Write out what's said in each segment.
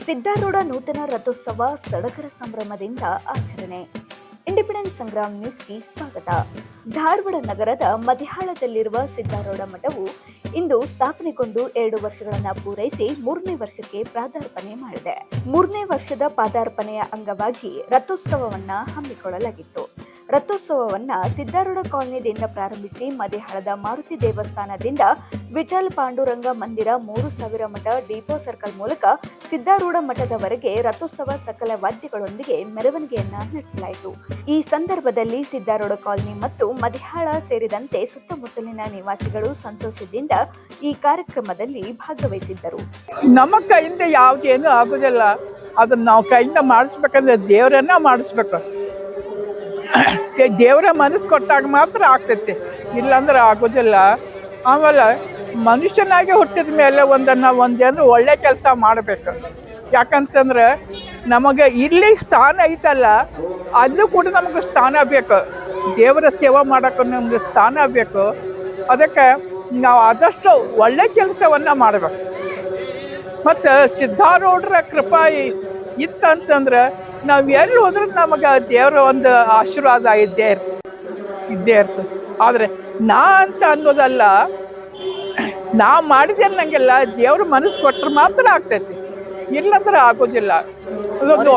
ಸಿದ್ದಾರೂಢ ನೂತನ ರಥೋತ್ಸವ ಸಡಗರ ಸಂಭ್ರಮದಿಂದ ಆಚರಣೆ. ಇಂಡಿಪೆಂಡೆನ್ಸ್ ಸಂಗ್ರಾಮ್ ನ್ಯೂಸ್ಗೆ ಸ್ವಾಗತ. ಧಾರವಾಡ ನಗರದ ಮದಿಹಾಳದಲ್ಲಿರುವ ಸಿದ್ದಾರೂಢ ಮಠವು ಇಂದು ಸ್ಥಾಪನೆಗೊಂಡು 2 ವರ್ಷಗಳನ್ನು ಪೂರೈಸಿ 3ನೇ ವರ್ಷಕ್ಕೆ ಪಾದಾರ್ಪಣೆ ಮಾಡಿದೆ. 3ನೇ ವರ್ಷದ ಪಾದಾರ್ಪಣೆಯ ಅಂಗವಾಗಿ ರಥೋತ್ಸವವನ್ನ ಹಮ್ಮಿಕೊಳ್ಳಲಾಗಿತ್ತು. ರಥೋತ್ಸವವನ್ನ ಸಿದ್ದಾರೂಢ ಕಾಲನಿಯಿಂದ ಪ್ರಾರಂಭಿಸಿ ಮದಿಹಾಳದ ಮಾರುತಿ ದೇವಸ್ಥಾನದಿಂದ ವಿಠಲ್ ಪಾಂಡುರಂಗ ಮಂದಿರ 3000 ಮಠ ಡಿಪೋ ಸರ್ಕಲ್ ಮೂಲಕ ಸಿದ್ದಾರೂಢ ಮಠದವರೆಗೆ ರಥೋತ್ಸವ ಸಕಲ ವಾದ್ಯಗಳೊಂದಿಗೆ ಮೆರವಣಿಗೆಯನ್ನ ನಡೆಸಲಾಯಿತು. ಈ ಸಂದರ್ಭದಲ್ಲಿ ಸಿದ್ದಾರೂಢ ಕಾಲನಿ ಮತ್ತು ಮದಿಹಾಳ ಸೇರಿದಂತೆ ಸುತ್ತಮುತ್ತಲಿನ ನಿವಾಸಿಗಳು ಸಂತೋಷದಿಂದ ಈ ಕಾರ್ಯಕ್ರಮದಲ್ಲಿ ಭಾಗವಹಿಸಿದ್ದರು. ನಮ್ಮ ಕೈಯಿಂದ ಯಾವುದೇನು ಆಗುದಿಲ್ಲ, ಅದನ್ನ ನಾವು ಕೈಯಿಂದ ಮಾಡಿಸ್ಬೇಕಂದ್ರೆ ದೇವರನ್ನ ಮಾಡಿಸ್ಬೇಕು. ದೇವರ ಮನಸ್ಸು ಕೊಟ್ಟಾಗ ಮಾತ್ರ ಆಗ್ತೈತಿ, ಇಲ್ಲಾಂದ್ರೆ ಆಗೋದಿಲ್ಲ. ಆಮೇಲೆ ಮನುಷ್ಯನಾಗಿ ಹುಟ್ಟಿದ ಮೇಲೆ ಒಂದೇನು ಒಳ್ಳೆ ಕೆಲಸ ಮಾಡಬೇಕು. ಯಾಕಂತಂದ್ರೆ ನಮಗೆ ಇಲ್ಲಿ ಸ್ಥಾನ ಐತಲ್ಲ, ಅಲ್ಲೂ ಕೂಡ ನಮಗೆ ಸ್ಥಾನ ಬೇಕು. ದೇವರ ಸೇವೆ ಮಾಡೋಕೆ ನಮ್ಗೆ ಸ್ಥಾನ ಬೇಕು. ಅದಕ್ಕೆ ನಾವು ಆದಷ್ಟು ಒಳ್ಳೆ ಕೆಲಸವನ್ನು ಮಾಡಬೇಕು. ಮತ್ತು ಸಿದ್ಧಾರೂಢರ ಕೃಪಾ ಇತ್ತಂತಂದ್ರೆ ನಾವು ಎಲ್ಲಿ ಹೋದ್ರೂ ನಮಗೆ ದೇವರ ಒಂದು ಆಶೀರ್ವಾದ ಇದ್ದೇ ಇರ್ತದೆ. ಆದರೆ ನಾ ಅಂತ ಅನ್ನೋದಲ್ಲ, ನಾ ಮಾಡಿದೆ ನಂಗೆಲ್ಲ ದೇವ್ರ ಮನಸ್ಸು ಕೊಟ್ಟರೆ ಮಾತ್ರ ಆಗ್ತೈತಿ, ಇಲ್ಲಂದ್ರೆ ಆಗೋದಿಲ್ಲ. ಅದೊಂದು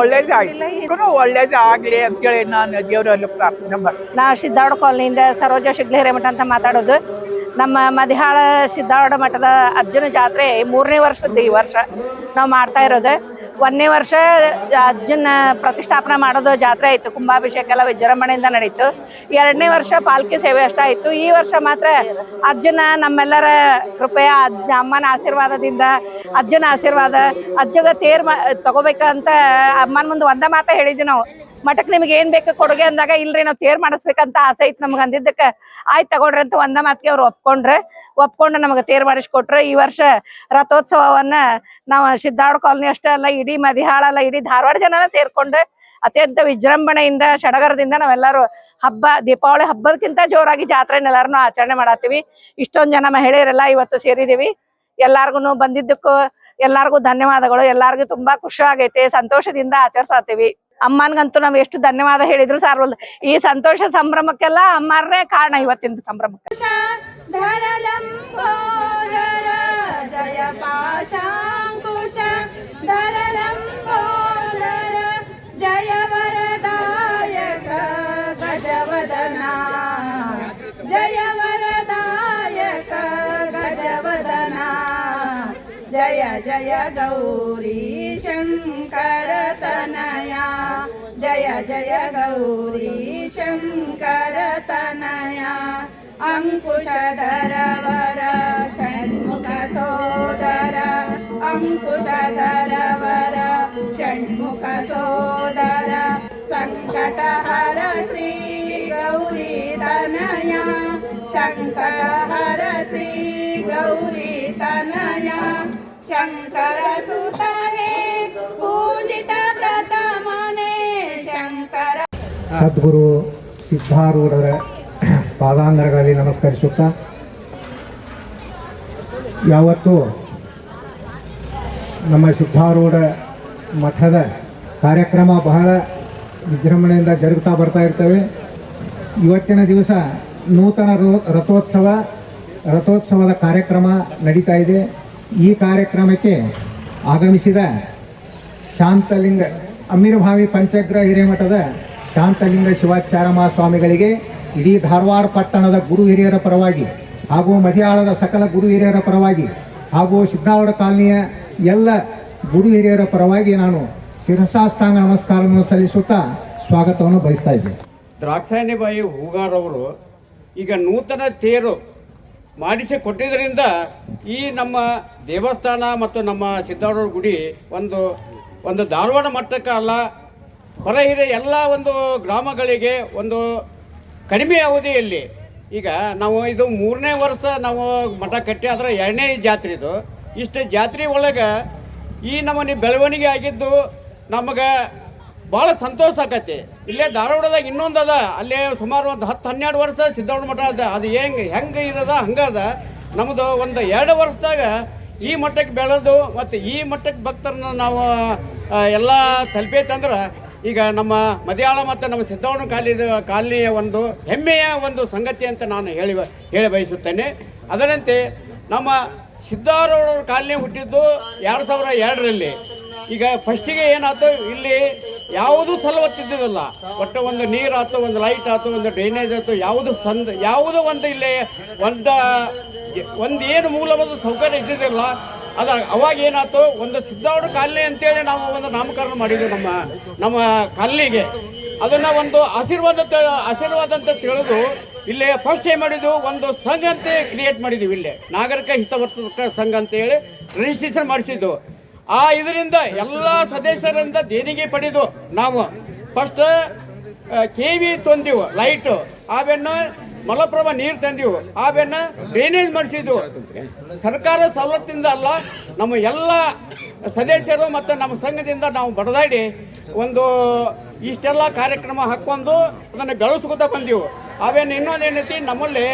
ಒಳ್ಳೇದೇ ಆಗಲಿ ಅಂತೇಳಿ ನಾನು ದೇವರಲ್ಲಿ ಪ್ರಾರ್ಥನೆ ಮಾಡ್ತೀನಿ. ನಾವು ಸಿದ್ದಾರೂಢ ಕಾಲನಿಯಿಂದ ಸರೋಜ ಶಿಗ್ಲಿ ಹಿರೇಮಠ ಅಂತ ಮಾತಾಡೋದು. ನಮ್ಮ ಮದಿಹಾಳ ಸಿದ್ದಾರೂಢ ಮಠದ ಅಜ್ಜನ ಜಾತ್ರೆ 3ನೇ ವರ್ಷದ್ದು ಈ ವರ್ಷ ನಾವು ಮಾಡ್ತಾ ಇರೋದು. 1ನೇ ವರ್ಷ ಅಜ್ಜನ ಪ್ರತಿಷ್ಠಾಪನೆ ಮಾಡೋದು ಜಾತ್ರೆ ಆಯಿತು, ಕುಂಭಾಭಿಷೇಕ ಎಲ್ಲ ವಿಜೃಂಭಣೆಯಿಂದ ನಡೀತು. 2ನೇ ವರ್ಷ ಪಾಲ್ಕಿ ಸೇವೆ ಅಷ್ಟಾಯಿತು. ಈ ವರ್ಷ ಮಾತ್ರ ಅಜ್ಜನ ನಮ್ಮೆಲ್ಲರ ಕೃಪೆಯ ಅಮ್ಮನ ಆಶೀರ್ವಾದದಿಂದ, ಅಜ್ಜನ ಆಶೀರ್ವಾದ, ಅಜ್ಜಗ ತೇರ್ ತಗೋಬೇಕಂತ ಅಮ್ಮನ ಮುಂದೆ ಒಂದೇ ಮಾತ ಹೇಳಿದ್ವಿ ನಾವು. ಮಠಕ್ಕೆ ನಿಮ್ಗೆ ಏನು ಬೇಕು ಕೊಡುಗೆ ಅಂದಾಗ, ಇಲ್ರಿ ನಾವು ತೇರ್ ಮಾಡಿಸ್ಬೇಕಂತ ಆಸೆ ಐತೆ ನಮ್ಗೆ ಅಂದಿದ್ದಕ್ಕೆ ಆಯ್ತು ತಗೊಳ್ರಿ ಅಂತ ಒಂದೇ ಮಾತಿಗೆ ಅವ್ರು ಒಪ್ಕೊಂಡು ನಮಗೆ ತೇರ್ ಮಾಡಿಸ್ಕೊಟ್ರೆ. ಈ ವರ್ಷ ರಥೋತ್ಸವವನ್ನ ನಾವು ಸಿದ್ದಾರೂಢ ಕಾಲನಿ ಅಷ್ಟೇ ಅಲ್ಲ, ಇಡೀ ಮದಿಹಾಳ ಅಲ್ಲ, ಇಡೀ ಧಾರವಾಡ ಜನನ ಸೇರ್ಕೊಂಡು ಅತ್ಯಂತ ವಿಜೃಂಭಣೆಯಿಂದ ಸಡಗರದಿಂದ ನಾವೆಲ್ಲರೂ ದೀಪಾವಳಿ ಹಬ್ಬದಕ್ಕಿಂತ ಜೋರಾಗಿ ಜಾತ್ರೆನ ಎಲ್ಲರೂ ಆಚರಣೆ ಮಾಡತ್ತೀವಿ. ಇಷ್ಟೊಂದು ಜನ ಮಹಿಳೆಯರೆಲ್ಲ ಇವತ್ತು ಸೇರಿದ್ದೀವಿ. ಎಲ್ಲಾರ್ಗು ಬಂದಿದ್ದಕ್ಕೂ ಎಲ್ಲಾರ್ಗೂ ಧನ್ಯವಾದಗಳು. ಎಲ್ಲಾರ್ಗು ತುಂಬಾ ಖುಷಿ ಆಗೈತೆ, ಸಂತೋಷದಿಂದ ಆಚರಿಸತ್ತೀವಿ. ಅಮ್ಮನ್ಗಂತೂ ನಾವು ಎಷ್ಟು ಧನ್ಯವಾದ ಹೇಳಿದ್ರು ಸಾರ್ವಲ್ಲ. ಈ ಸಂತೋಷ ಸಂಭ್ರಮಕ್ಕೆಲ್ಲ ಅಮ್ಮಾರನೇ ಕಾರಣ ಇವತ್ತಿನ ಸಂಭ್ರಮಕ್ಕೆ. ಜಯ ಪಾಶಾಂಕುಶ ಧರಲಂಬೋದರ ಜಯ ವರದಾಯಕ ಗಜವದನ ಜಯ ವರದಾಯಕ ಗಜವದನ ಜಯ ಜಯ ಗೌರಿ ಶಂಕರ ತನಯ ಜಯ ಜಯ ಗೌರಿ ಶಂಕರ ತನಯ ಅಂಕುಶಧರವರ ಷಣ್ಮುಖ ಸೋದರ ಅಂಕುಶಧರವರ ಷಣ್ಮುಖ ಸೋದರ ಸಂಕಟಹರ ಶ್ರೀ ಗೌರಿ ತನಯ ಶಂಕರಹರ ಶ್ರೀ ಗೌರಿ ತನಯ ಶಂಕರ ಸುತ ಹೇ ಪೂಜಿತ ಪ್ರಥಮನೆ ಶಂಕರ. ಸದ್ಗುರು ಸಿದ್ಧಾರೂಢರ ಪಾದಾಂಗಗಳಲ್ಲಿ ನಮಸ್ಕರಿಸುತ್ತಾ, ಯಾವತ್ತೂ ನಮ್ಮ ಸಿದ್ಧಾರೂಢ ಮಠದ ಕಾರ್ಯಕ್ರಮ ಬಹಳ ವಿಜೃಂಭಣೆಯಿಂದ ಜರುಗುತ್ತಾ ಬರ್ತಾ ಇರ್ತವೆ. ಇವತ್ತಿನ ದಿವಸ ನೂತನ ರಥೋತ್ಸವದ ಕಾರ್ಯಕ್ರಮ ನಡೀತಾ ಇದೆ. ಈ ಕಾರ್ಯಕ್ರಮಕ್ಕೆ ಆಗಮಿಸಿದ ಶಾಂತಲಿಂಗ ಅಮೀರಭಾವಿ ಪಂಚಗ್ರಹ ಹಿರೇಮಠದ ಶಾಂತಲಿಂಗ ಶಿವಾಚಾರ್ಯ ಸ್ವಾಮಿಗಳಿಗೆ ಇಡೀ ಧಾರವಾಡ ಪಟ್ಟಣದ ಗುರು ಹಿರಿಯರ ಪರವಾಗಿ ಹಾಗೂ ಮದಿಹಾಳದ ಸಕಲ ಗುರು ಹಿರಿಯರ ಪರವಾಗಿ ಹಾಗೂ ಸಿದ್ದಾರೂಢ ಕಾಲನಿಯ ಎಲ್ಲ ಗುರು ಹಿರಿಯರ ಪರವಾಗಿ ನಾನು ಶಿರಸಾಷ್ಟಾಂಗ ನಮಸ್ಕಾರವನ್ನು ಸಲ್ಲಿಸುತ್ತಾ ಸ್ವಾಗತವನ್ನು ಬಯಸ್ತಾ ಇದ್ದೇನೆ. ದ್ರಾಕ್ಷಾಯಣಿಬಾಯಿ ಹೂಗಾರವರು ಈಗ ನೂತನ ತೇರು ಮಾಡಿಸಿ ಕೊಟ್ಟಿದ್ದರಿಂದ ಈ ನಮ್ಮ ದೇವಸ್ಥಾನ ಮತ್ತು ನಮ್ಮ ಸಿದ್ದಾರೂಢ ಗುಡಿ ಒಂದು ಧಾರವಾಡ ಮಟ್ಟಕ್ಕೆ ಅಲ್ಲ, ಹೊರಹಿರಿಯ ಎಲ್ಲ ಒಂದು ಗ್ರಾಮಗಳಿಗೆ ಒಂದು ಕಡಿಮೆ ಅವಧಿಯಲ್ಲಿ ಈಗ ನಾವು ಇದು 3ನೇ ವರ್ಷ ನಾವು ಮಠ ಕಟ್ಟಿ, ಅದರ 2ನೇ ಜಾತ್ರೆ ಇದು. ಇಷ್ಟು ಜಾತ್ರೆ ಒಳಗೆ ಈ ನಮ್ಮನೆ ಬೆಳವಣಿಗೆ ಆಗಿದ್ದು ನಮಗೆ ಭಾಳ ಸಂತೋಷ ಆಕತಿ. ಇಲ್ಲೇ ಧಾರವಾಡದಾಗ ಇನ್ನೊಂದು ಅದ, ಅಲ್ಲೇ ಸುಮಾರು ಒಂದು 10-12 ವರ್ಷ ಸಿದ್ದಾರೂಢ ಮಠ ಅದ. ಅದು ಹೆಂಗೆ ಇರದ ಹಂಗದ. ನಮ್ಮದು ಒಂದು 2 ವರ್ಷದಾಗ ಈ ಮಟ್ಟಕ್ಕೆ ಬೆಳೆದು ಮತ್ತು ಈ ಮಟ್ಟಕ್ಕೆ ಭಕ್ತರನ್ನ ನಾವು ಎಲ್ಲ ತಲುಪೈತಂದ್ರೆ ಈಗ ನಮ್ಮ ಮದಿಯಾಳ ಮತ್ತು ನಮ್ಮ ಸಿದ್ದವನ ಕಾಲನಿಯ ಒಂದು ಹೆಮ್ಮೆಯ ಒಂದು ಸಂಗತಿ ಅಂತ ನಾನು ಹೇಳಿ ಬಯಸುತ್ತೇನೆ. ಅದರಂತೆ ನಮ್ಮ ಸಿದ್ದಾರೂಢ ಕಾಲನಿ ಹುಟ್ಟಿದ್ದು 2002ರಲ್ಲಿ. ಈಗ ಫಸ್ಟಿಗೆ ಏನಾಯ್ತು, ಇಲ್ಲಿ ಯಾವುದೂ ಸಲವತ್ತಿದ್ದಿರಲ್ಲ. ಒಟ್ಟು ಒಂದು ನೀರಾಯ್ತು, ಒಂದು ಲೈಟ್ ಆಯ್ತು, ಒಂದು ಡ್ರೈನೇಜ್ ಆಯ್ತು, ಯಾವುದೋ ಒಂದು ಇಲ್ಲಿ ಒಂದು ಏನು ಮೂಲವಾದ ಸೌಕರ್ಯ ಇದ್ದಿದ್ದಿಲ್ಲ. ಅವಾಗ ಏನಾಯ್ತು, ಒಂದು ಸಿದ್ದಾರೂಢ ಕಾಲನಿ ಅಂತೇಳಿ ನಾವು ಒಂದು ನಾಮಕರಣ ಮಾಡಿದ್ವಿ ನಮ್ಮ ಕಾಲನಿಗೆ. ಅದನ್ನು ಒಂದು ಆಶೀರ್ವಾದ ಅಂತ ತಿಳಿದು ಇಲ್ಲೇ ಫಸ್ಟ್ ಟೈಮ್ ಮಾಡಿದ್ದು ಒಂದು ಸಂಘ ಅಂತ ಕ್ರಿಯೇಟ್ ಮಾಡಿದ್ದೀವಿ. ಇಲ್ಲೇ ನಾಗರಿಕ ಹಿತವರ್ತಕ ಸಂಘ ಅಂತೇಳಿ ರಿಜಿಸ್ಟ್ರೇಷನ್ ಮಾಡಿಸಿದ್ದು. ಇದರಿಂದ ಎಲ್ಲ ಸದಸ್ಯರಿಂದ ದೇಣಿಗೆ ಪಡೆದು ನಾವು ಫಸ್ಟ್ KV ತಂದೆವು, ಲೈಟು, ಆಮೇಲೆ ಮಲಪ್ರಭಾ ನೀರು ತಂದೆವು, ಆಮೇಲೆ ಡ್ರೈನೇಜ್ ಮಾಡಿಸಿದ್ವು. ಸರ್ಕಾರ ಸವಲತ್ತಿಂದ ಅಲ್ಲ, ನಮ್ಮ ಎಲ್ಲ ಸದಸ್ಯರು ಮತ್ತು ನಮ್ಮ ಸಂಘದಿಂದ ನಾವು ಬಡದಾಡಿ ಒಂದು ಇಷ್ಟೆಲ್ಲ ಕಾರ್ಯಕ್ರಮ ಹಾಕ್ಕೊಂಡು ಅದನ್ನು ಗಳಿಸ್ಕೊತಾ ಬಂದೆವು. ಆಮೇಲೆ ಇನ್ನೊಂದೇನೈತಿ, ನಮ್ಮಲ್ಲಿ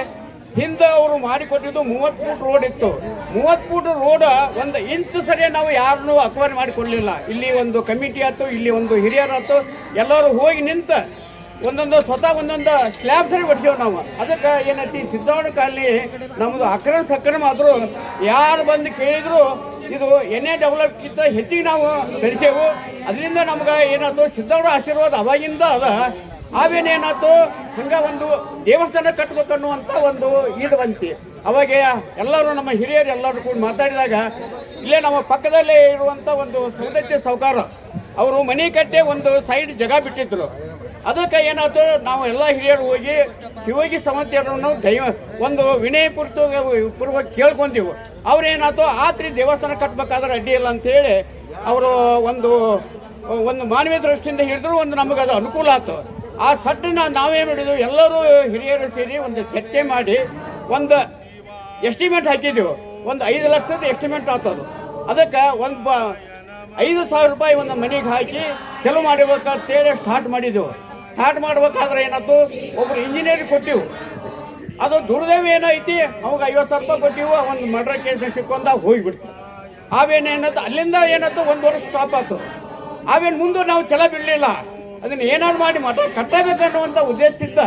ಹಿಂದೆ ಅವರು ಮಾಡಿಕೊಟ್ಟಿದ್ದು 30 ಫೂಟ್ ರೋಡ್ ಇತ್ತು. 30 ಫೂಟ್ ರೋಡ್ ಒಂದು ಇಂಚು ಸರಿ ನಾವು ಯಾರನ್ನೂ ಅಕ್ವೈರಿ ಮಾಡಿಕೊಡ್ಲಿಲ್ಲ. ಇಲ್ಲಿ ಒಂದು ಕಮಿಟಿ ಆಯ್ತು, ಇಲ್ಲಿ ಒಂದು ಹಿರಿಯರಾಯ್ತು, ಎಲ್ಲರೂ ಹೋಗಿ ನಿಂತು ಸ್ವತಃ ಒಂದೊಂದು ಸ್ಲ್ಯಾಬ್ ಸರಿ ಹೊಡ್ಸೇವು ನಾವು. ಅದಕ್ಕೆ ಏನೈತಿ, ಸಿದ್ದಾರೂಢ ಕಾಲನಿ ನಮ್ಮದು ಅಕ್ರಮ ಆದರೂ ಯಾರು ಬಂದು ಕೇಳಿದ್ರು ಇದು ಏನೇ ಡೆವಲಪ್ಗಿಂತ ಹೆಚ್ಚಿಗೆ ನಾವು ಬೆಳೆಸೇವು. ಅದರಿಂದ ನಮ್ಗೆ ಏನಾಯ್ತು, ಸಿದ್ದಾರೂಢ ಆಶೀರ್ವಾದ ಅವಾಗಿಂದ ಅದ. ಆವೇನೇನಾಯ್ತು, ಹಂಗೆ ಒಂದು ದೇವಸ್ಥಾನ ಕಟ್ಬೇಕನ್ನುವಂಥ ಒಂದು ಇದು ಬಂತು. ಅವಾಗ ಎಲ್ಲರೂ ನಮ್ಮ ಹಿರಿಯರು ಎಲ್ಲರೂ ಕೂಡ ಮಾತಾಡಿದಾಗ ಇಲ್ಲೇ ನಮ್ಮ ಪಕ್ಕದಲ್ಲೇ ಇರುವಂಥ ಒಂದು ಸೌದತ್ತಿ ಸಾಹುಕಾರ ಅವರು ಮನೆ ಕಟ್ಟೆ ಒಂದು ಸೈಡ್ ಜಾಗ ಬಿಟ್ಟಿದ್ರು. ಅದಕ್ಕೆ ಏನಾಯ್ತು, ನಾವು ಎಲ್ಲ ಹಿರಿಯರು ಹೋಗಿ ಶಿವೋಗಿ ಸಮಂತಿಯರನ್ನು ಒಂದು ವಿನಯಪೂರ್ವಕ ಕೇಳ್ಕೊಂತೀವಿ. ಅವ್ರೇನಾಯ್ತು, ಆತ್ರಿ ದೇವಸ್ಥಾನ ಕಟ್ಟಬೇಕಾದ್ರೆ ಅಡ್ಡಿ ಇಲ್ಲ ಅಂತೇಳಿ ಅವರು ಒಂದು ಮಾನವೀಯ ದೃಷ್ಟಿಯಿಂದ ಹಿಡಿದ್ರು. ಒಂದು ನಮಗೆ ಅದು ಅನುಕೂಲ ಆಯ್ತು. ಆ ಸಟ್ಟನ್ನ ನಾವೇನು ಮಾಡಿದ್ವಿ, ಎಲ್ಲರೂ ಹಿರಿಯರು ಸೇರಿ ಒಂದು ಚರ್ಚೆ ಮಾಡಿ ಒಂದು ಎಸ್ಟಿಮೇಟ್ ಹಾಕಿದ್ದೆವು. ಒಂದು 5 ಲಕ್ಷದ ಎಸ್ಟಿಮೇಟ್ ಆಗ್ತದೆ. ಅದಕ್ಕೆ ಒಂದು 5,000 ರೂಪಾಯಿ ಒಂದು ಮನೆಗೆ ಹಾಕಿ ಚಲೋ ಮಾಡಬೇಕಂತೇಳಿ ಸ್ಟಾರ್ಟ್ ಮಾಡಿದ್ದೆವು. ಸ್ಟಾರ್ಟ್ ಮಾಡ್ಬೇಕಾದ್ರೆ ಏನಾಯ್ತು, ಒಬ್ರು ಇಂಜಿನಿಯರ್ ಕೊಟ್ಟಿವು. ಅದು ದುರ್ದೈವ ಏನೈತಿ, ಅವಾಗ 50,000 ರೂಪಾಯಿ ಕೊಟ್ಟಿವು. ಒಂದು ಮರ್ಡರ್ ಕೇಸ್ ಸಿಕ್ಕೊಂಡ ಹೋಗಿಬಿಡ್ತು. ಅವೇನೇನತ್ತು ಅಲ್ಲಿಂದ ಏನಾಯ್ತು, 1 ವರ್ಷ ಸ್ಟಾಪ್ ಆಯ್ತು. ಅವೇನು ಮುಂದೆ ನಾವು ಛಲ ಬಿಡಲಿಲ್ಲ. ಅದನ್ನು ಏನಾದ್ರು ಮಾಡಿ ಮಠ ಕಟ್ಟಬೇಕನ್ನುವಂಥ ಉದ್ದೇಶದಿಂದ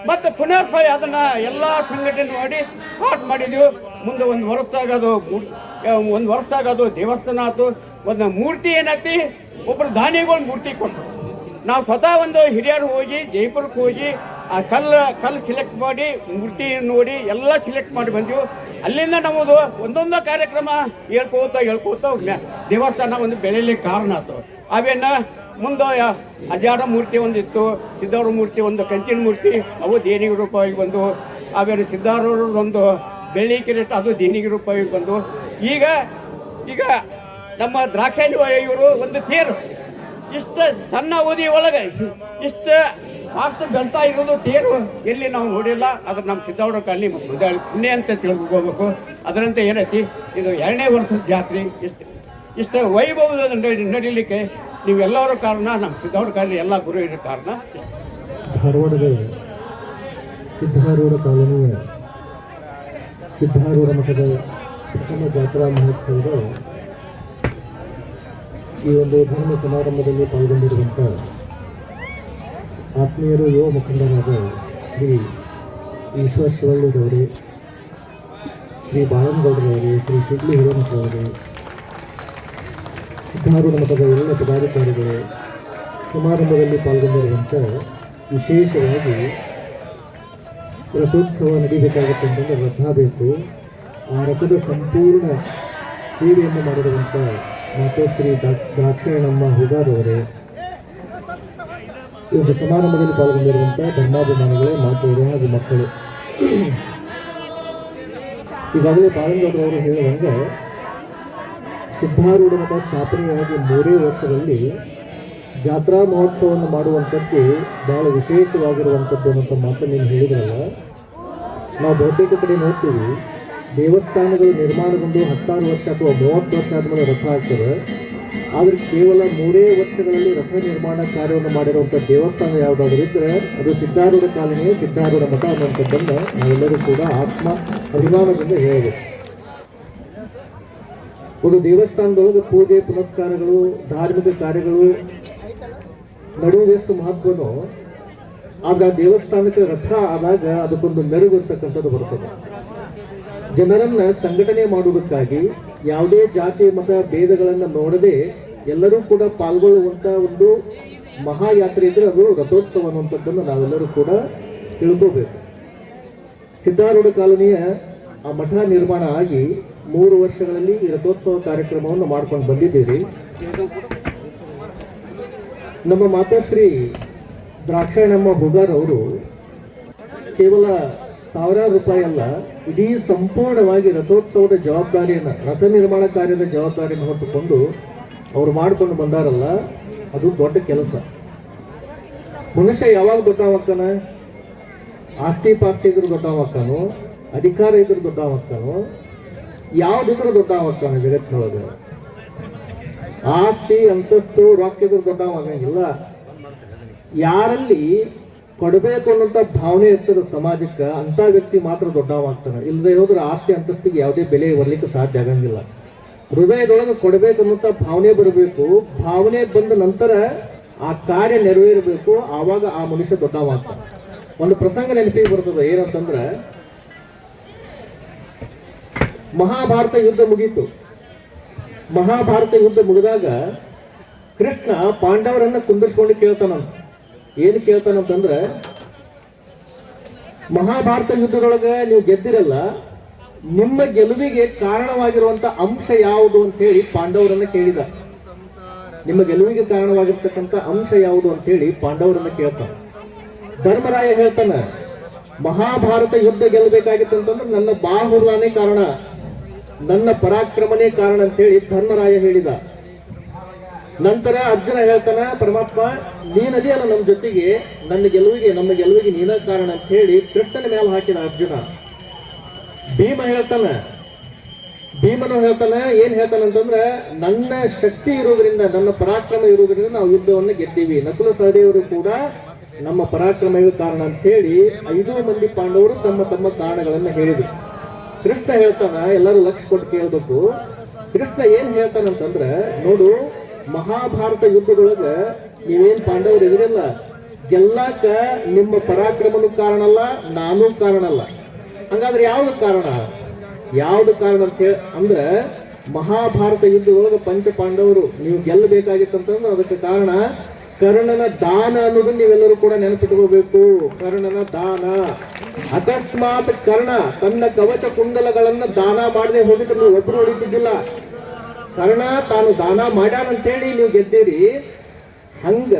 ಮತ್ತೆ ಪುನಃ ಅದನ್ನು ಎಲ್ಲ ಸಂಘಟನೆ ಮಾಡಿ ಸ್ಟಾರ್ಟ್ ಮಾಡಿದೆವು. ಮುಂದೆ ಒಂದು ವರ್ಷದಾಗ ಅದು ದೇವಸ್ಥಾನ ಆಯ್ತು. ಒಂದು ಮೂರ್ತಿ ಏನೈತಿ, ಒಬ್ಬರು ದಾನಿಗಳು ಮೂರ್ತಿ ಕೊಟ್ಟರು. ನಾವು ಸ್ವತಃ ಒಂದು ಹಿರಿಯರು ಹೋಗಿ ಜೈಪುರಕ್ಕೆ ಹೋಗಿ ಆ ಕಲ್ಲು ಸಿಲೆಕ್ಟ್ ಮಾಡಿ ಮೂರ್ತಿ ನೋಡಿ ಎಲ್ಲ ಸಿಲೆಕ್ಟ್ ಮಾಡಿ ಬಂದೆವು. ಅಲ್ಲಿಂದ ನಮ್ಮದು ಒಂದೊಂದು ಕಾರ್ಯಕ್ರಮ ಹೇಳ್ಕೋತ ದೇವಸ್ಥಾನ ಒಂದು ಬೆಳೆಯಲಿಕ್ಕೆ ಕಾರಣ ಆಯ್ತು. ಅವೇನು ಮುಂದೆ ಅಜಾಡ ಮೂರ್ತಿ ಒಂದಿತ್ತು, ಸಿದ್ದಾರೂಢ ಮೂರ್ತಿ ಒಂದು ಕಂಚಿನ ಮೂರ್ತಿ, ಅವು ದೇಣಿಗೆ ರೂಪವಾಗಿ ಬಂದು. ಆಮೇಲೆ ಸಿದ್ದಾರೂಢ ಒಂದು ಬೆಳ್ಳಿ ಕಿರೀಟ, ಅದು ದೇಣಿಗೆ ರೂಪವಾಗಿ ಬಂದು. ಈಗ ನಮ್ಮ ದ್ರಾಕ್ಷಾಯಣಿ ಇವರು ಒಂದು ತೇರು ಇಷ್ಟು ಸಣ್ಣ ಅವಧಿ ಒಳಗೆ ಇಷ್ಟು ಫಾಸ್ಟ್ ಬೆಳ್ತಾ ಇರೋದು ತೇರು ಎಲ್ಲಿ ನಾವು ನೋಡಿಲ್ಲ. ಅದು ನಮ್ಮ ಸಿದ್ದಾರೂಢ ಕಾಲನಿ ಪುಣ್ಯ ಅಂತ ತಿಳ್ಕೋಬೇಕು. ಅದರಂತೆ ಏನೈತಿ, ಇದು 2ನೇ ವರ್ಷದ ಜಾತ್ರೆ. ಇಷ್ಟು ವೈಭವದ ನಡೀಲಿಕ್ಕೆ ನೀವೆಲ್ಲರೂ ಕಾರಣ, ನಮ್ಮ ಸಿದ್ದಾರೂಢ ಕಾಲನಿ ಎಲ್ಲ ಗುರು ಇರೋ ಕಾರಣ. ಧಾರವಾಡದ ಸಿದ್ದಾರೂಢ ಕಾಲನಿಯ ಸಿದ್ದಾರೂಢ ಮಠದ ಪ್ರಥಮ ಜಾತ್ರಾ ಮಹೋತ್ಸವದ ಈ ಒಂದು ಧರ್ಮ ಸಮಾರಂಭದಲ್ಲಿ ಪಾಲ್ಗೊಂಡಿರುವಂಥ ಆತ್ಮೀಯರು, ಯುವ ಮುಖಂಡರಾದ ಶ್ರೀ ಈಶ್ವರ್ ಶಿವಳ್ಳಿರವರೇ, ಶ್ರೀ ಬಾಳನಗೌಡರವರೇ, ಶ್ರೀ ಶಿಡ್ಲಿ ಹಿರೇಮಠರವರೇ, ಸಿದ್ದಾರೂಢ ಮಠದ ಎಲ್ಲ ಪದಾಧಿಕಾರಿಗಳು, ಸಮಾರಂಭದಲ್ಲಿ ಪಾಲ್ಗೊಂಡಿರುವಂಥ ವಿಶೇಷವಾಗಿ ರಥೋತ್ಸವ ನಡೀಬೇಕಾಗುತ್ತೆ ಅಂತಂದರೆ ರಥ ಬೇಕು. ಆ ರಥದ ಸಂಪೂರ್ಣ ಸೇವೆಯನ್ನು ಮಾಡಿರುವಂಥ ಮಾತೋಶ್ರೀ ದ್ರಾಕ್ಷಾಯಣಮ್ಮ ಹುಗಾರವರೇ, ಈ ಒಂದು ಸಮಾರಂಭದಲ್ಲಿ ಪಾಲ್ಗೊಂಡಿರುವಂಥ ಧರ್ಮಾಭಿಮಾನಿಗಳೇ, ಮಾತೆಯರೇ ಹಾಗೂ ಮಕ್ಕಳು. ಈಗಾಗಲೇ ಬಾಳನಗೌಡರವರು ಹೇಳಿದಂಗೆ ಸಿದ್ದಾರೂಢ ಮಠ ಸ್ಥಾಪನೆಯಾಗಿ 3 ವರ್ಷದಲ್ಲಿ ಜಾತ್ರಾ ಮಹೋತ್ಸವವನ್ನು ಮಾಡುವಂಥದ್ದು ಭಾಳ ವಿಶೇಷವಾಗಿರುವಂಥದ್ದು ಅನ್ನೋಂಥ ಮಾತನ್ನು ನೀವು ಹೇಳಿದ್ರಲ್ಲ. ನಾವು ಬಹುತೇಕ ಕಡೆ ನೋಡ್ತೀವಿ, ದೇವಸ್ಥಾನಗಳು ನಿರ್ಮಾಣಗೊಂಡು 16 ವರ್ಷ ಅಥವಾ 30 ವರ್ಷ ಆದಮೇಲೆ ರಥ ಆಗ್ತದೆ. ಆದರೆ ಕೇವಲ 3 ವರ್ಷಗಳಲ್ಲಿ ರಥ ನಿರ್ಮಾಣ ಕಾರ್ಯವನ್ನು ಮಾಡಿರುವಂಥ ದೇವಸ್ಥಾನ ಯಾವುದಾದ್ರೂ ಇದ್ದರೆ ಅದು ಸಿದ್ದಾರೂಢ ಕಾಲನಿಯೇ ಸಿದ್ದಾರೂಢ ಮಠ ಅನ್ನುವಂಥದ್ದನ್ನು ನಾವೆಲ್ಲರೂ ಕೂಡ ಅಭಿಮಾನದಿಂದ ಹೇಳಬೇಕು. ಒಂದು ದೇವಸ್ಥಾನದೊಳಗೆ ಪೂಜೆ ಪುನಸ್ಕಾರಗಳು ಧಾರ್ಮಿಕ ಕಾರ್ಯಗಳು ನಡೆಯುವುದೆಷ್ಟು ಮಹತ್ವನೋ ಆಗ ದೇವಸ್ಥಾನಕ್ಕೆ ರಥ ಆದಾಗ ಅದಕ್ಕೊಂದು ಮೆರುಗು ಅಂತಕ್ಕಂಥದ್ದು ಬರ್ತದೆ. ಜನರನ್ನ ಸಂಘಟನೆ ಮಾಡುವುದಕ್ಕಾಗಿ ಯಾವುದೇ ಜಾತಿ ಮತ ಭೇದಗಳನ್ನು ನೋಡದೆ ಎಲ್ಲರೂ ಕೂಡ ಪಾಲ್ಗೊಳ್ಳುವಂತ ಒಂದು ಮಹಾಯಾತ್ರೆ ಇದ್ರೆ ಅದು ರಥೋತ್ಸವ ಅನ್ನುವಂಥದ್ದನ್ನು ನಾವೆಲ್ಲರೂ ಕೂಡ ತಿಳ್ಕೋಬೇಕು. ಸಿದ್ಧಾರೂಢ ಕಾಲೋನಿಯ ಆ ಮಠ ನಿರ್ಮಾಣ ಆಗಿ 3 ವರ್ಷಗಳಲ್ಲಿ ಈ ರಥೋತ್ಸವ ಕಾರ್ಯಕ್ರಮವನ್ನು ಮಾಡ್ಕೊಂಡು ಬಂದಿದ್ದೀರಿ. ನಮ್ಮ ಮಾತಾಶ್ರೀ ದ್ರಾಕ್ಷಾಯಣಮ್ಮ ಹುಗಾರ್ ಅವರು ಕೇವಲ ಸಾವಿರಾರು ರೂಪಾಯಿ ಅಲ್ಲ, ಇಡೀ ಸಂಪೂರ್ಣವಾಗಿ ರಥೋತ್ಸವದ ಜವಾಬ್ದಾರಿಯನ್ನು, ರಥ ನಿರ್ಮಾಣ ಕಾರ್ಯದ ಜವಾಬ್ದಾರಿಯನ್ನು ಹೊತ್ತುಕೊಂಡು ಅವರು ಮಾಡ್ಕೊಂಡು ಬಂದಾರಲ್ಲ, ಅದು ದೊಡ್ಡ ಕೆಲಸ. ಮನುಷ್ಯ ಯಾವಾಗ ದೊಡ್ಡವಕ್ಕನ? ಆಸ್ತಿ ಪಾಸ್ತಿ ಇದ್ರು ದೊಡ್ಡವಕ್ಕನು, ಅಧಿಕಾರ ಇದ್ರು ದೊಡ್ಡವಕ್ಕನು, ಯಾವ್ದಿದ್ರು ದೊಡ್ಡವಕ್ಕನು ಜಗತ್ತಿನೊಳಗೆ. ಆಸ್ತಿ ಅಂತಸ್ತು ರೊಕ್ಕ ಇದ್ರು ದೊಡ್ಡವಾಗಂಗಿಲ್ಲ. ಯಾರಲ್ಲಿ ಕೊಡಬೇಕು ಅನ್ನೋಂಥ ಭಾವನೆ ಇರ್ತದೆ ಸಮಾಜಕ್ಕೆ, ಅಂತ ವ್ಯಕ್ತಿ ಮಾತ್ರ ದೊಡ್ಡವಾಗ್ತಾನೆ. ಇಲ್ಲದೆ ಹೋದ್ರೆ ಆಸ್ತಿ ಅಂತಸ್ತಿಗೆ ಯಾವುದೇ ಬೆಲೆ ಬರಲಿಕ್ಕೆ ಸಾಧ್ಯ ಆಗಂಗಿಲ್ಲ. ಹೃದಯದೊಳಗೆ ಕೊಡಬೇಕನ್ನುವಂಥ ಭಾವನೆ ಬರಬೇಕು. ಭಾವನೆ ಬಂದ ನಂತರ ಆ ಕಾರ್ಯ ನೆರವೇರಬೇಕು. ಆವಾಗ ಆ ಮನುಷ್ಯ ದೊಡ್ಡವಾಗ್ತಾನೆ. ಒಂದು ಪ್ರಸಂಗ ನೆನಪಿಗೆ ಬರ್ತದೆ. ಏನಂತಂದ್ರೆ, ಮಹಾಭಾರತ ಯುದ್ಧ ಮುಗೀತು. ಮಹಾಭಾರತ ಯುದ್ಧ ಮುಗಿದಾಗ ಕೃಷ್ಣ ಪಾಂಡವರನ್ನ ಕುಂದಿರ್ಸ್ಕೊಂಡು ಕೇಳ್ತಾನಂತ. ಏನು ಕೇಳ್ತಾನಂತಂದ್ರೆ, ಮಹಾಭಾರತ ಯುದ್ಧದೊಳಗೆ ನೀವು ಗೆದ್ದಿರಲ್ಲ, ನಿಮ್ಮ ಗೆಲುವಿಗೆ ಕಾರಣವಾಗಿರುವಂತ ಅಂಶ ಯಾವುದು ಅಂತ ಹೇಳಿ ಪಾಂಡವರನ್ನ ಕೇಳಿದ. ನಿಮ್ಮ ಗೆಲುವಿಗೆ ಕಾರಣವಾಗಿರ್ತಕ್ಕಂಥ ಅಂಶ ಯಾವುದು ಅಂತ ಹೇಳಿ ಪಾಂಡವರನ್ನ ಕೇಳ್ತಾನೆ. ಧರ್ಮರಾಯ ಹೇಳ್ತಾನೆ, ಮಹಾಭಾರತ ಯುದ್ಧ ಗೆಲ್ಲಬೇಕಾಗಿತ್ತಂತಂದ್ರೆ ನನ್ನ ಬಾಹುಲ್ಯನೇ ಕಾರಣ, ನನ್ನ ಪರಾಕ್ರಮನೇ ಕಾರಣ ಅಂತ ಹೇಳಿ ಧರ್ಮರಾಯ ಹೇಳಿದ. ನಂತರ ಅರ್ಜುನ ಹೇಳ್ತಾನ, ಪರಮಾತ್ಮ ನೀನದಿಯಲ್ಲ ನಮ್ಮ ಜೊತೆಗೆ, ನಮ್ಮ ಗೆಲುವಿಗೆ ನೀನ ಕಾರಣ ಅಂತ ಹೇಳಿ ಕೃಷ್ಣನ ಮೇಲೆ ಹಾಕಿದ ಅರ್ಜುನ. ಭೀಮನು ಹೇಳ್ತಾನ, ಏನ್ ಹೇಳ್ತಾನಂತಂದ್ರೆ, ನನ್ನ ಶಕ್ತಿ ಇರೋದ್ರಿಂದ, ನನ್ನ ಪರಾಕ್ರಮ ಇರೋದ್ರಿಂದ ನಾವು ಯುದ್ಧವನ್ನು ಗೆದ್ದೀವಿ. ನಕುಲ ಸಹದೇವರು ಕೂಡ ನಮ್ಮ ಪರಾಕ್ರಮವೇ ಕಾರಣ ಅಂತ ಹೇಳಿ 5 ಮಂದಿ ಪಾಂಡವರು ತಮ್ಮ ತಮ್ಮ ಕಾರಣಗಳನ್ನ ಹೇಳಿದ್ರು. ಕೃಷ್ಣ ಹೇಳ್ತಾನ, ಎಲ್ಲರೂ ಲಕ್ಷ್ಯ ಕೊಟ್ಟು ಕೇಳಬೇಕು. ಕೃಷ್ಣ ಏನ್ ಹೇಳ್ತಾನಂತಂದ್ರೆ, ನೋಡು, ಮಹಾಭಾರತ ಯುದ್ಧದೊಳಗ ನೀವೇನ್ ಪಾಂಡವರು ಎದುರಿಲ್ಲ, ಗೆಲ್ಲಾಕ ನಿಮ್ಮ ಪರಾಕ್ರಮನೂ ಕಾರಣ ಅಲ್ಲ, ನಾನೂ ಕಾರಣ ಅಲ್ಲ. ಹಂಗಾದ್ರೆ ಯಾವ್ದು ಕಾರಣ ಅಂತ ಹೇಳಿ ಅಂದ್ರೆ, ಮಹಾಭಾರತ ಯುದ್ಧದೊಳಗ ಪಂಚ ಪಾಂಡವರು ನೀವು ಗೆಲ್ಲಬೇಕಾಗಿತ್ತಂತಂದ್ರೆ ಅದಕ್ಕೆ ಕಾರಣ ಕರ್ಣನ ದಾನ ಅನ್ನೋದನ್ನ ನೀವೆಲ್ಲರೂ ಕೂಡ ನೆನಪಿಟ್ಕೋಬೇಕು. ಕರ್ಣನ ದಾನ. ಅಕಸ್ಮಾತ್ ಕರ್ಣ ತನ್ನ ಕವಚ ಕುಂಡಲಗಳನ್ನ ದಾನ ಮಾಡದೆ ಹೋಗಿದ್ರೆ ನೀವು ಒಬ್ರು ಹೊಡಿತಿದ್ದಿಲ್ಲ. ಕರ್ಣ ತಾನು ದಾನ ಮಾಡ್ಯಾನಂತೇಳಿ ನೀವು ಗೆದ್ದೀರಿ. ಹಂಗ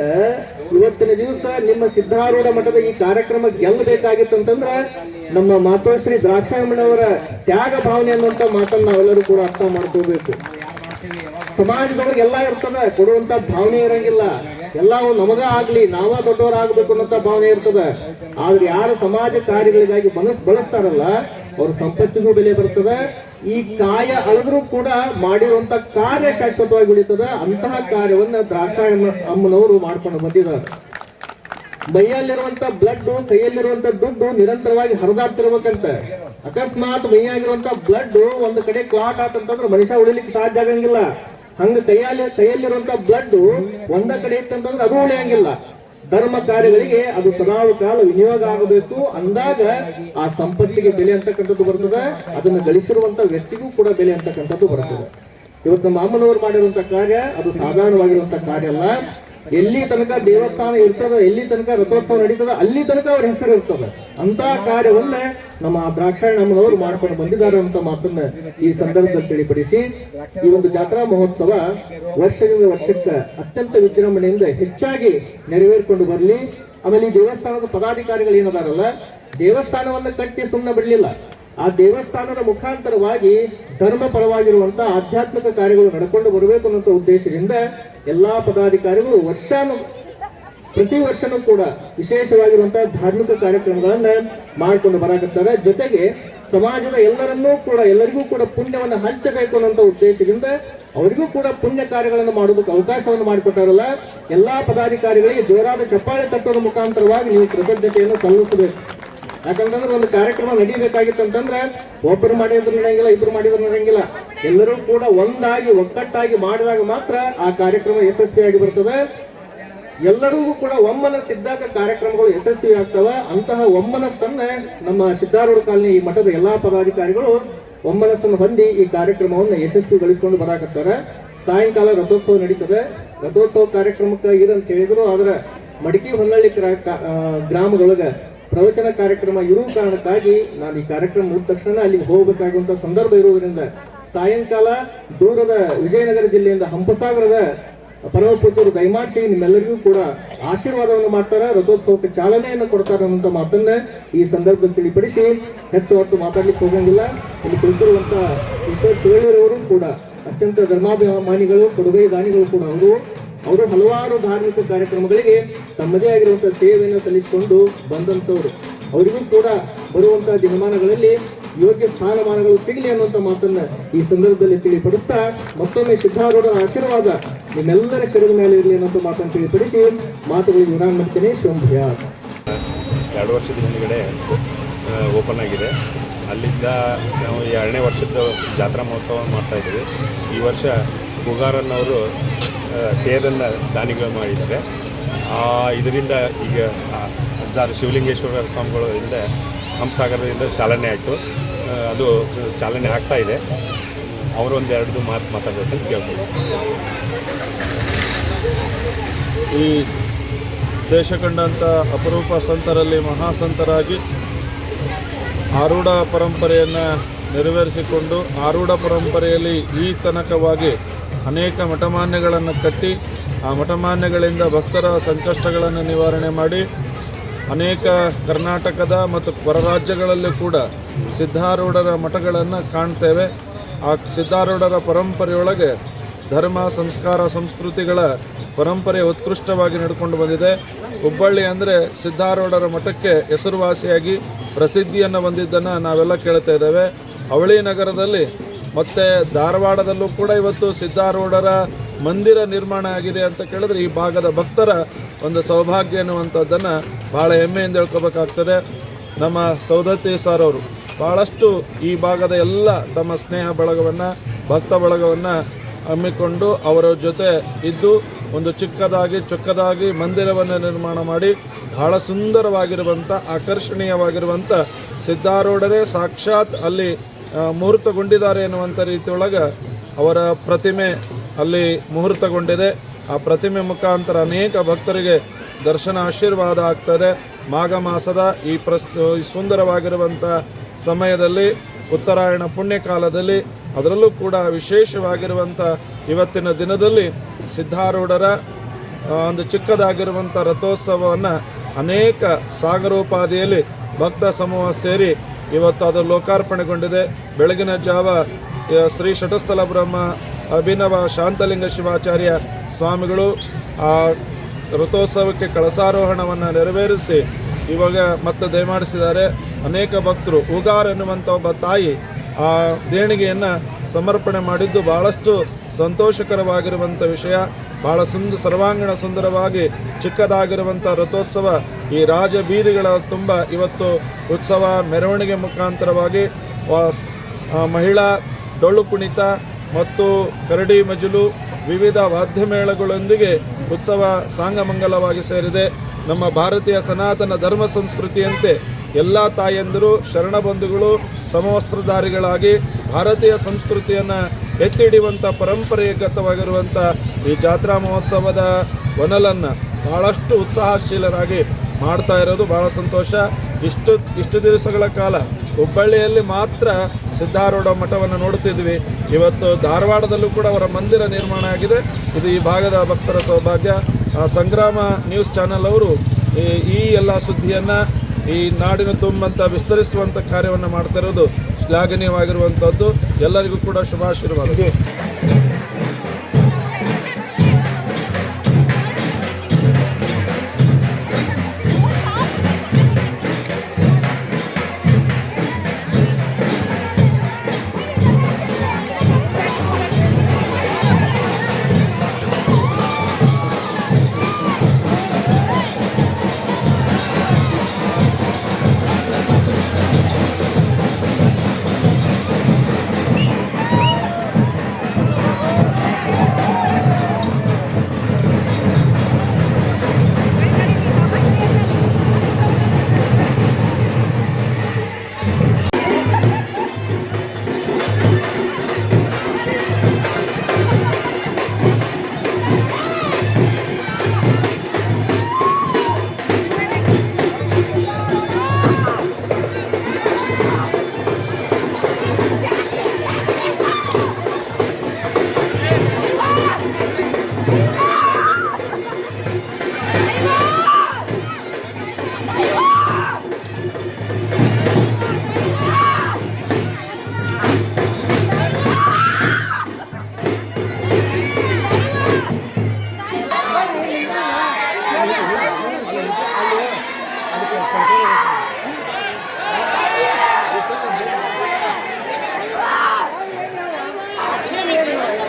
ಇವತ್ತಿನ ದಿವಸ ನಿಮ್ಮ ಸಿದ್ಧಾರೂಢ ಮಠದ ಈ ಕಾರ್ಯಕ್ರಮ ಗೆಲ್ಲಬೇಕಾಗಿತ್ತಂತಂದ್ರೆ ನಮ್ಮ ಮಾತೋಶ್ರೀ ದ್ರಾಕ್ಷಾಯಮ್ಮನವರ ತ್ಯಾಗ ಭಾವನೆ ಅನ್ನುವಂಥ ಮಾತನ್ನ ನಾವೆಲ್ಲರೂ ಕೂಡ ಅರ್ಥ ಮಾಡ್ಕೋಬೇಕು. ಸಮಾಜದೊಳಗೆ ಎಲ್ಲ ಇರ್ತದ, ಕೊಡುವಂತ ಭಾವನೆ ಇರಂಗಿಲ್ಲ. ಎಲ್ಲ ನಮಗ ಆಗ್ಲಿ, ನಾವ ದೊಡ್ಡವರಾಗಬೇಕು ಅನ್ನೋಂಥ ಭಾವನೆ ಇರ್ತದ. ಆದ್ರೆ ಯಾರು ಸಮಾಜ ಕಾರ್ಯಗಳಿಗಾಗಿ ಬಳಸ್ತಾರಲ್ಲ, ಅವ್ರ ಸಂಪತ್ತಿಗೂ ಬೆಲೆ ಬರ್ತದ. ಈ ಕಾಯ ಅಳದ್ರೂ ಕೂಡ ಮಾಡಿರುವಂತ ಕಾರ್ಯ ಶಾಶ್ವತವಾಗಿ ಉಳಿತದ. ಅಂತಹ ಕಾರ್ಯವನ್ನ ದ್ರಾಕ್ಷಾಯಮ್ಮ ಅಮ್ಮನವರು ಮಾಡ್ಕೊಂಡು ಬಂದಿದ್ದಾರೆ. ಮೈಯಲ್ಲಿರುವಂತ ಬ್ಲಡ್, ಕೈಯಲ್ಲಿರುವಂತ ದುಡ್ಡು ನಿರಂತರವಾಗಿ ಹರಿದಾಡ್ತಿರ್ಬೇಕಂತ. ಅಕಸ್ಮಾತ್ ಮೈಯಾಗಿರುವಂತ ಬ್ಲಡ್ ಒಂದು ಕಡೆ ಕ್ಲಾಟ್ ಆತಂತಂದ್ರೆ ಮನುಷ್ಯ ಉಳಿಲಿಕ್ಕೆ ಸಾಧ್ಯ ಆಗಂಗಿಲ್ಲ. ಹಂಗ ಕೈಯಲ್ಲಿರುವಂತ ಬ್ಲಡ್ ಒಂದ ಕಡೆ ಇತ್ತಂತಂದ್ರೆ ಅದು ಉಳಿಯಂಗಿಲ್ಲ. ಧರ್ಮ ಕಾರ್ಯಗಳಿಗೆ ಅದು ಸದಾವ ಕಾಲ ವಿನಿಯೋಗ ಆಗಬೇಕು. ಅಂದಾಗ ಆ ಸಂಪತ್ತಿಗೆ ಬೆಲೆ ಅಂತಕ್ಕಂಥದ್ದು ಬರ್ತದೆ. ಅದನ್ನ ಗಳಿಸಿರುವಂತ ವ್ಯಕ್ತಿಗೂ ಕೂಡ ಬೆಲೆ ಅಂತಕ್ಕಂಥದ್ದು ಬರ್ತದೆ. ಇವತ್ತು ನಮ್ಮ ಅಮ್ಮನವರು ಮಾಡಿರುವಂತ ಕಾರ್ಯ ಅದು ಸಾಧಾರಣವಾಗಿರುವಂತ ಕಾರ್ಯ ಅಲ್ಲ. ಎಲ್ಲಿ ತನಕ ದೇವಸ್ಥಾನ ಇರ್ತದ, ಎಲ್ಲಿ ತನಕ ರಥೋತ್ಸವ ನಡೀತದ, ಅಲ್ಲಿ ತನಕ ಅವ್ರ ಹೆಸರು ಇರ್ತದ. ಅಂತ ಕಾರ್ಯವನ್ನ ನಮ್ಮ ದ್ರಾಕ್ಷಾಯಣಮ್ಮನವರು ಮಾಡ್ಕೊಂಡು ಬಂದಿದ್ದಾರೆ ಅಂತ ಮಾತನ್ನ ಈ ಸಂದರ್ಭದಲ್ಲಿ ತಿಳಿಪಡಿಸಿ, ಈ ಒಂದು ಜಾತ್ರಾ ಮಹೋತ್ಸವ ವರ್ಷದಿಂದ ವರ್ಷಕ್ಕೆ ಅತ್ಯಂತ ವಿಜೃಂಭಣೆಯಿಂದ ಹೆಚ್ಚಾಗಿ ನೆರವೇರಿಕೊಂಡು ಬರಲಿ. ಆಮೇಲೆ ಈ ದೇವಸ್ಥಾನದ ಪದಾಧಿಕಾರಿಗಳು ಏನದಾರಲ್ಲ, ದೇವಸ್ಥಾನವನ್ನ ಕಟ್ಟಿ ಸುಮ್ಮನೆ ಬಿಡಲಿಲ್ಲ. ಆ ದೇವಸ್ಥಾನದ ಮುಖಾಂತರವಾಗಿ ಧರ್ಮ ಪರವಾಗಿರುವಂತ ಆಧ್ಯಾತ್ಮಿಕ ಕಾರ್ಯಗಳು ನಡ್ಕೊಂಡು ಬರಬೇಕು ಅನ್ನೋ ಉದ್ದೇಶದಿಂದ ಎಲ್ಲಾ ಪದಾಧಿಕಾರಿಗಳು ಪ್ರತಿ ವರ್ಷನೂ ಕೂಡ ವಿಶೇಷವಾಗಿರುವಂತಹ ಧಾರ್ಮಿಕ ಕಾರ್ಯಕ್ರಮಗಳನ್ನ ಮಾಡ್ಕೊಂಡು ಬರಾಕತ್ತಾರೆ. ಜೊತೆಗೆ ಸಮಾಜದ ಎಲ್ಲರಿಗೂ ಕೂಡ ಪುಣ್ಯವನ್ನು ಹಂಚಬೇಕು ಅನ್ನೋ ಉದ್ದೇಶದಿಂದ ಅವರಿಗೂ ಕೂಡ ಪುಣ್ಯ ಕಾರ್ಯಗಳನ್ನು ಮಾಡೋದಕ್ಕೆ ಅವಕಾಶವನ್ನು ಮಾಡಿಕೊಟ್ಟಾರಲ್ಲ, ಎಲ್ಲಾ ಪದಾಧಿಕಾರಿಗಳಿಗೆ ಜೋರಾದ ಚಪ್ಪಾಳೆ ತಟ್ಟೋದ್ರ ಮುಖಾಂತರವಾಗಿ ನೀವು ಕೃತಜ್ಞತೆಯನ್ನು ಸಲ್ಲಿಸಬೇಕು. ಯಾಕಂತಂದ್ರೆ ಒಂದು ಕಾರ್ಯಕ್ರಮ ನಡೀಬೇಕಾಗಿತ್ತಂತಂದ್ರೆ ಒಬ್ಬರು ಮಾಡಿದ್ರು ನಡೆಯಂಗಿಲ್ಲ, ಇಬ್ರು ಮಾಡಿದ್ರು ನಡೆಯಂಗಿಲ್ಲ. ಎಲ್ಲರೂ ಕೂಡ ಒಂದಾಗಿ ಒಗ್ಗಟ್ಟಾಗಿ ಮಾಡಿದಾಗ ಮಾತ್ರ ಆ ಕಾರ್ಯಕ್ರಮ ಯಶಸ್ವಿಯಾಗಿ ಬರ್ತದೆ. ಎಲ್ಲರಿಗೂ ಕೂಡ ಒಮ್ಮನಸ್ಸಿದ್ದಾಗ ಕಾರ್ಯಕ್ರಮಗಳು ಯಶಸ್ವಿ ಆಗ್ತವ. ಅಂತಹ ಒಮ್ಮನಸ್ಸನ್ನ ನಮ್ಮ ಸಿದ್ದಾರೂಢ ಕಾಲನಿ ಈ ಮಠದ ಎಲ್ಲಾ ಪದಾಧಿಕಾರಿಗಳು ಒಮ್ಮನಸ್ಸನ್ನು ಹೊಂದಿ ಈ ಕಾರ್ಯಕ್ರಮವನ್ನು ಯಶಸ್ವಿಗೊಳಿಸಿಕೊಂಡು ಬರಾಕತ್ತಾರೆ. ಸಾಯಂಕಾಲ ರಥೋತ್ಸವ ನಡೀತದೆ. ರಥೋತ್ಸವ ಕಾರ್ಯಕ್ರಮಕ್ಕೆ ಇರಂತ ಹೇಳಿದ್ರು, ಆದ್ರೆ ಮಡಿಕೆ ಹೊನ್ನಳ್ಳಿ ಗ್ರಾಮದೊಳಗೆ ಪ್ರವಚನ ಕಾರ್ಯಕ್ರಮ ಇರುವ ಕಾರಣಕ್ಕಾಗಿ ನಾನು ಈ ಕಾರ್ಯಕ್ರಮ ಮುಗಿದ ತಕ್ಷಣ ಅಲ್ಲಿಗೆ ಹೋಗಬೇಕಾಗುವಂತ ಸಂದರ್ಭ ಇರುವುದರಿಂದ ಸಾಯಂಕಾಲ ದೂರದ ವಿಜಯನಗರ ಜಿಲ್ಲೆಯಿಂದ ಹಂಪಸಾಗರದ ಪರಮ ಪೂಜ್ಯರು ದಯಮಾಡಿಸಿ ನಿಮ್ಮೆಲ್ಲರಿಗೂ ಕೂಡ ಆಶೀರ್ವಾದವನ್ನು ಮಾಡ್ತಾರೆ, ರಥೋತ್ಸವಕ್ಕೆ ಚಾಲನೆಯನ್ನು ಕೊಡ್ತಾರೆ ಅನ್ನುವಂಥ ಮಾತನ್ನ ಈ ಸಂದರ್ಭದಲ್ಲಿ ತಿಳಿಪಡಿಸಿ ಹೆಚ್ಚು ಹೊತ್ತು ಮಾತಾಡ್ಲಿಕ್ಕೆ ಹೋಗಂಗಿಲ್ಲ. ಇಲ್ಲಿ ಕುಳಿತಿರುವಂತ ಶಿವರವರು ಕೂಡ ಅತ್ಯಂತ ಧರ್ಮಾಭಿಮಾನಿಗಳು, ಕೊಡುಗೈ ದಾನಿಗಳು ಕೂಡ ಅವರು ಹಲವಾರು ಧಾರ್ಮಿಕ ಕಾರ್ಯಕ್ರಮಗಳಿಗೆ ತಮ್ಮದೇ ಆಗಿರುವಂತಹ ಸೇವೆಯನ್ನು ಸಲ್ಲಿಸಿಕೊಂಡು ಬಂದಂಥವ್ರು. ಅವರಿಗೂ ಕೂಡ ಬರುವಂತಹ ದಿನಮಾನಗಳಲ್ಲಿ ಯೋಗ್ಯ ಸ್ಥಾನಮಾನಗಳು ಸಿಗಲಿ ಅನ್ನುವಂಥ ಮಾತನ್ನ ಈ ಸಂದರ್ಭದಲ್ಲಿ ತಿಳಿಪಡಿಸ್ತಾ ಮತ್ತೊಮ್ಮೆ ಸಿದ್ದಾರೂಢರ ಆಶೀರ್ವಾದ ನಿಮ್ಮೆಲ್ಲರ ಶಿರದ ಮೇಲೆ ಇರಲಿ ಅನ್ನೋಂಥ ಮಾತನ್ನು ತಿಳಿಪಡಿಸಿ ಮಾತುಗಳಿಗೆ ವಿರಾಮ ಮಾಡ್ತೇನೆ. ಶುಭ 2 ವರ್ಷದ ಹಿಂದ್ಗಡೆ ಓಪನ್ ಆಗಿದೆ. ಅಲ್ಲಿಂದ ನಾವು 2ನೇ ವರ್ಷದ ಜಾತ್ರಾ ಮಹೋತ್ಸವ ಮಾಡ್ತಾಯಿದ್ದೀವಿ. ಈ ವರ್ಷ ಹುಗಾರನ್ನವರು ತೇರನ್ನು ದಾನಿಗಳು ಮಾಡಿದ್ದಾರೆ. ಇದರಿಂದ ಈಗ ಶಿವಲಿಂಗೇಶ್ವರ ಸ್ವಾಮಿಗಳಿಂದ ಹಂಪಸಾಗರದಿಂದ ಚಾಲನೆ ಆಯಿತು. ಅದು ಚಾಲನೆ ಆಗ್ತಾ ಇದೆ. ಅವರೊಂದು 2 ಮಾತು ಮಾತಾಡಬೇಕಂತ ಕೇಳ್ಬೋದು. ಈ ದೇಶ ಕಂಡಂಥ ಅಪರೂಪ ಸಂತರಲ್ಲಿ ಮಹಾಸಂತರಾಗಿ ಆರೂಢ ಪರಂಪರೆಯನ್ನು ನೆರವೇರಿಸಿಕೊಂಡು ಆರೂಢ ಪರಂಪರೆಯಲ್ಲಿ ಈ ತನಕವಾಗಿ ಅನೇಕ ಮಠಮಾನ್ಯಗಳನ್ನು ಕಟ್ಟಿ ಆ ಮಠಮಾನ್ಯಗಳಿಂದ ಭಕ್ತರ ಸಂಕಷ್ಟಗಳನ್ನು ನಿವಾರಣೆ ಮಾಡಿ ಅನೇಕ ಕರ್ನಾಟಕದ ಮತ್ತು ಹೊರ ರಾಜ್ಯಗಳಲ್ಲಿ ಕೂಡ ಸಿದ್ದಾರೂಢರ ಮಠಗಳನ್ನು ಕಾಣ್ತೇವೆ. ಆ ಸಿದ್ದಾರೂಢರ ಪರಂಪರೆಯೊಳಗೆ ಧರ್ಮ, ಸಂಸ್ಕಾರ, ಸಂಸ್ಕೃತಿಗಳ ಪರಂಪರೆ ಉತ್ಕೃಷ್ಟವಾಗಿ ನಡ್ಕೊಂಡು ಬಂದಿದೆ. ಹುಬ್ಬಳ್ಳಿ ಅಂದರೆ ಸಿದ್ದಾರೂಢರ ಮಠಕ್ಕೆ ಹೆಸರುವಾಸಿಯಾಗಿ ಪ್ರಸಿದ್ಧಿಯನ್ನು ಹೊಂದಿದ್ದನ್ನು ನಾವೆಲ್ಲ ಕೇಳ್ತಾ ಇದ್ದೇವೆ. ಅವಳಿ ನಗರದಲ್ಲಿ ಮತ್ತು ಧಾರವಾಡದಲ್ಲೂ ಕೂಡ ಇವತ್ತು ಸಿದ್ದಾರೂಢರ ಮಂದಿರ ನಿರ್ಮಾಣ ಆಗಿದೆ ಅಂತ ಕೇಳಿದ್ರೆ ಈ ಭಾಗದ ಭಕ್ತರ ಒಂದು ಸೌಭಾಗ್ಯ ಅನ್ನುವಂಥದ್ದನ್ನು ಭಾಳ ಹೆಮ್ಮೆಯಿಂದ ಹೇಳ್ಕೋಬೇಕಾಗ್ತದೆ. ನಮ್ಮ ಸೌದತ್ತಿ ಸರ್ ಅವರು ಭಾಳಷ್ಟು ಈ ಭಾಗದ ಎಲ್ಲ ತಮ್ಮ ಸ್ನೇಹ ಬಳಗವನ್ನು, ಭಕ್ತ ಬಳಗವನ್ನು ಹಮ್ಮಿಕೊಂಡು ಅವರ ಜೊತೆ ಇದ್ದು ಒಂದು ಚೊಕ್ಕದಾಗಿ ಮಂದಿರವನ್ನು ನಿರ್ಮಾಣ ಮಾಡಿ ಬಹಳ ಸುಂದರವಾಗಿರುವಂಥ, ಆಕರ್ಷಣೀಯವಾಗಿರುವಂಥ ಸಿದ್ದಾರೂಢರೇ ಸಾಕ್ಷಾತ್ ಅಲ್ಲಿ ಮುಹೂರ್ತಗೊಂಡಿದ್ದಾರೆ ಎನ್ನುವಂಥ ರೀತಿಯೊಳಗೆ ಅವರ ಪ್ರತಿಮೆ ಅಲ್ಲಿ ಮುಹೂರ್ತಗೊಂಡಿದೆ. ಆ ಪ್ರತಿಮೆ ಮುಖಾಂತರ ಅನೇಕ ಭಕ್ತರಿಗೆ ದರ್ಶನ ಆಶೀರ್ವಾದ ಆಗ್ತದೆ. ಮಾಘ ಮಾಸದ ಈ ಸುಂದರವಾಗಿರುವಂಥ ಸಮಯದಲ್ಲಿ, ಉತ್ತರಾಯಣ ಪುಣ್ಯಕಾಲದಲ್ಲಿ, ಅದರಲ್ಲೂ ಕೂಡ ವಿಶೇಷವಾಗಿರುವಂಥ ಇವತ್ತಿನ ದಿನದಲ್ಲಿ ಸಿದ್ದಾರೂಢರ ಒಂದು ಚಿಕ್ಕದಾಗಿರುವಂಥ ರಥೋತ್ಸವವನ್ನು ಅನೇಕ ಸಾಗರೋಪಾದಿಯಲ್ಲಿ ಭಕ್ತ ಸಮೂಹ ಸೇರಿ ಇವತ್ತು ಅದು ಲೋಕಾರ್ಪಣೆಗೊಂಡಿದೆ. ಬೆಳಗಿನ ಜಾವ ಶ್ರೀ ಶಟಸ್ಥಲ ಬ್ರಹ್ಮ ಅಭಿನವ ಶಾಂತಲಿಂಗ ಶಿವಾಚಾರ್ಯ ಸ್ವಾಮಿಗಳು ಆ ರಥೋತ್ಸವಕ್ಕೆ ಕಳಸಾರೋಹಣವನ್ನು ನೆರವೇರಿಸಿ ಇವಾಗ ಮತ್ತೆ ದಯಮಾಡಿಸಿದ್ದಾರೆ. ಅನೇಕ ಭಕ್ತರು ಉಗಾರ್ ಎನ್ನುವಂಥ ಒಬ್ಬ ತಾಯಿ ಆ ದೇಣಿಗೆಯನ್ನು ಸಮರ್ಪಣೆ ಮಾಡಿದ್ದು ಭಾಳಷ್ಟು ಸಂತೋಷಕರವಾಗಿರುವಂಥ ವಿಷಯ. ಭಾಳ ಸರ್ವಾಂಗೀಣ ಸುಂದರವಾಗಿ ಚಿಕ್ಕದಾಗಿರುವಂಥ ರಥೋತ್ಸವ ಈ ರಾಜ ಬೀದಿಗಳ ತುಂಬ ಇವತ್ತು ಉತ್ಸವ ಮೆರವಣಿಗೆ ಮುಖಾಂತರವಾಗಿ ಮಹಿಳಾ ಡೊಳ್ಳು ಕುಣಿತ ಮತ್ತು ಕರಡಿ ಮಜಲು ವಿವಿಧ ವಾದ್ಯಮೇಳಗಳೊಂದಿಗೆ ಉತ್ಸವ ಸಾಂಗಮಂಗಲವಾಗಿ ಸೇರಿದೆ. ನಮ್ಮ ಭಾರತೀಯ ಸನಾತನ ಧರ್ಮ ಸಂಸ್ಕೃತಿಯಂತೆ ಎಲ್ಲ ತಾಯಂದಿರು ಶರಣಬಂಧುಗಳು ಸಮವಸ್ತ್ರಧಾರಿಗಳಾಗಿ ಭಾರತೀಯ ಸಂಸ್ಕೃತಿಯನ್ನು ಎತ್ತಿ ಹಿಡಿಯುವಂಥ ಪರಂಪರೆಗತವಾಗಿರುವಂಥ ಈ ಜಾತ್ರಾ ಮಹೋತ್ಸವದ ಹೊನಲನ್ನು ಭಾಳಷ್ಟು ಉತ್ಸಾಹಶೀಲರಾಗಿ ಮಾಡ್ತಾ ಇರೋದು ಭಾಳ ಸಂತೋಷ. ಇಷ್ಟು ದಿವಸಗಳ ಕಾಲ ಹುಬ್ಬಳ್ಳಿಯಲ್ಲಿ ಮಾತ್ರ ಸಿದ್ದಾರೂಢ ಮಠವನ್ನು ನೋಡುತ್ತಿದ್ವಿ. ಇವತ್ತು ಧಾರವಾಡದಲ್ಲೂ ಕೂಡ ಅವರ ಮಂದಿರ ನಿರ್ಮಾಣ ಆಗಿದೆ. ಇದು ಈ ಭಾಗದ ಭಕ್ತರ ಸೌಭಾಗ್ಯ. ಸಂಗ್ರಾಮ ನ್ಯೂಸ್ ಚಾನೆಲ್ ಅವರು ಈ ಎಲ್ಲ ಸುದ್ದಿಯನ್ನು ಈ ನಾಡಿನ ತುಂಬಂತ ವಿಸ್ತರಿಸುವಂಥ ಕಾರ್ಯವನ್ನು ಮಾಡ್ತಾ ಇರೋದು ಶ್ಲಾಘನೀಯವಾಗಿರುವಂಥದ್ದು. ಎಲ್ಲರಿಗೂ ಕೂಡ ಶುಭಾಶೀರ್ವಾದ.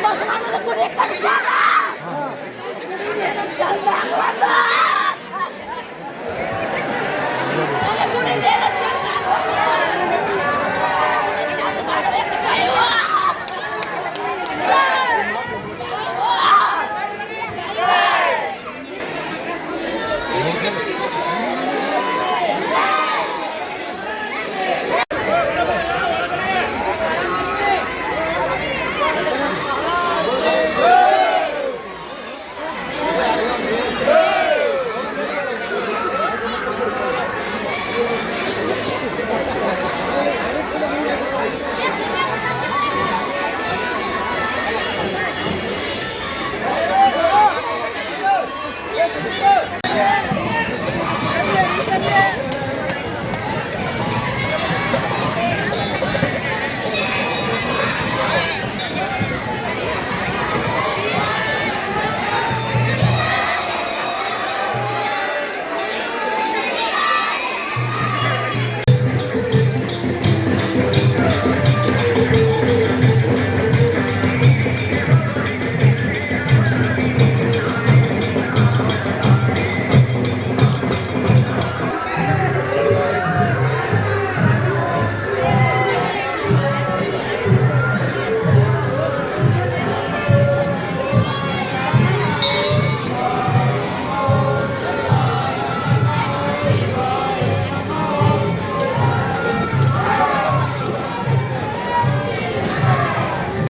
ಬಸವಣ್ಣನ ಗುಡಿ ಕಟ್ಸ್ಯಾರ. ಗುಡಿ ಏನು ಚಂದ ಆಗ್ವಲ್ಲ.